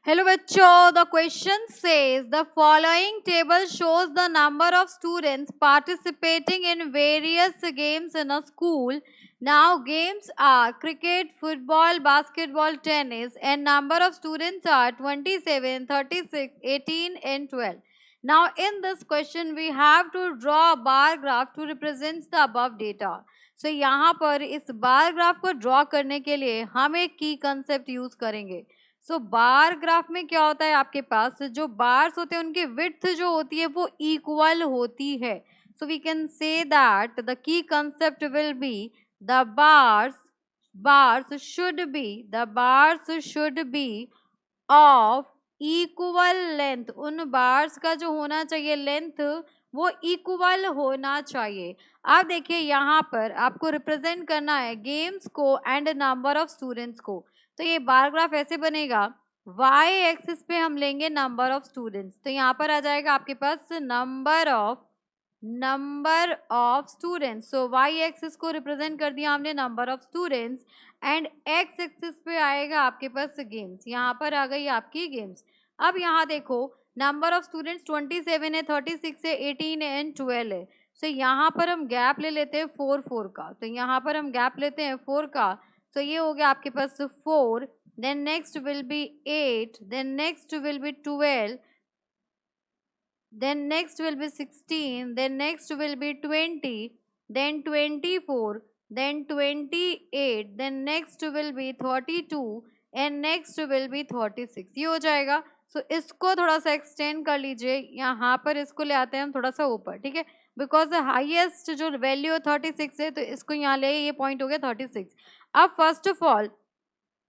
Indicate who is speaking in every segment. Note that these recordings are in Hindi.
Speaker 1: Hello bachcho, the question says the following table shows the number of students participating in various games in a school. Now games are cricket, football, basketball, tennis, and number of students are 27, 36, 18 and 12. Now in this question we have to draw a bar graph to represent the above data. So यहाँ पर इस बार ग्राफ को ड्रॉ करने के लिए हम एक की कंसेप्ट यूज करेंगे. सो बार ग्राफ में क्या होता है, आपके पास जो बार्स होते हैं उनकी विड्थ जो होती है वो इक्वल होती है. So we can say that the key concept will be the bars should be of equal length. उन बार्स का जो होना चाहिए लेंथ वो इक्वल होना चाहिए. अब देखिए यहाँ पर आपको रिप्रेजेंट करना है गेम्स को एंड नंबर ऑफ स्टूडेंट्स को. तो ये बार ग्राफ ऐसे बनेगा, y एक्सिस पे हम लेंगे नंबर ऑफ स्टूडेंट्स. तो यहाँ पर आ जाएगा आपके पास number of students. So y axis को रिप्रेजेंट कर दिया हमने number of students and x axis पे आएगा आपके पास गेम्स. यहाँ पर आ गई आपकी गेम्स. अब यहाँ देखो नंबर ऑफ स्टूडेंट्स 27 है, 36 है, 18 है एंड 12 है. सो यहाँ पर हम गैप ले लेते हैं 4 का. तो यहाँ पर हम गैप लेते हैं 4 का. So ये हो गया आपके पास 4, then next will be 8, then next will be 12, then next will be 16, then next will be 20, then 24, then 28, then next will be 32 and next will be 36. ये हो जाएगा. सो इसको थोड़ा सा एक्सटेंड कर लीजिए, यहाँ पर इसको ले आते हैं हम थोड़ा सा ऊपर, ठीक है, बिकॉज हाईएस्ट जो वैल्यू 36 है तो इसको यहाँ ले, ये पॉइंट हो गया 36. अब फर्स्ट ऑफ ऑल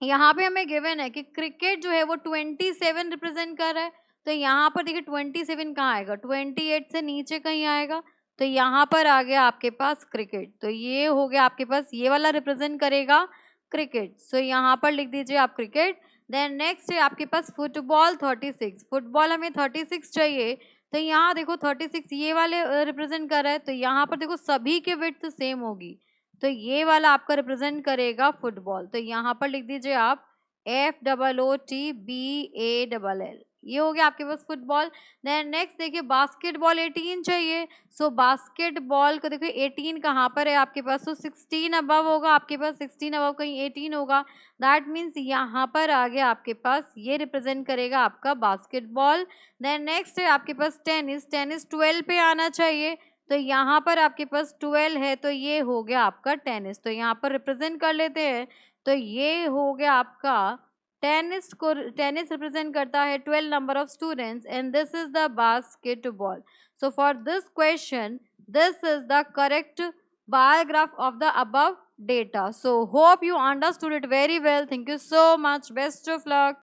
Speaker 1: यहाँ पे हमें गिवन है कि क्रिकेट जो है वो 27 रिप्रेजेंट कर रहा है. तो यहाँ पर देखिए 27 कहाँ आएगा, 28 से नीचे कहीं आएगा. तो यहाँ पर आ गया आपके पास क्रिकेट. तो ये हो गया आपके पास, ये वाला रिप्रेजेंट करेगा क्रिकेट. सो यहाँ पर लिख दीजिए आप क्रिकेट. देन नेक्स्ट है आपके पास फुटबॉल 36. फुटबॉल हमें 36 चाहिए. तो यहाँ देखो 36 ये वाले रिप्रेजेंट कर रहा है. तो यहाँ पर देखो सभी के विड्थ सेम होगी. तो ये वाला आपका रिप्रेजेंट करेगा फुटबॉल. तो यहाँ पर लिख दीजिए आप FOOTBALL. ये हो गया आपके पास फुटबॉल. देन नेक्स्ट देखिए बास्केटबॉल 18 चाहिए. सो बास्केटबॉल को देखिए 18 कहाँ पर है आपके पास, तो 16 अबव होगा आपके पास, 16 अबव कहीं 18 होगा. दैट मीन्स यहाँ पर आ गया आपके पास, ये रिप्रेजेंट करेगा आपका बास्केटबॉल. देन नेक्स्ट है आपके पास टेनिस. टेनिस 12 पे आना चाहिए. तो यहाँ पर आपके पास 12 है. तो ये हो गया आपका टेनिस. तो यहाँ पर रिप्रेजेंट कर लेते हैं. तो ये हो गया आपका टेनिस रिप्रेजेंट करता है 12 number of students and this is the basketball. So for this question this is the correct bar graph of the above data. So hope you understood it very well. Thank you so much. Best of luck.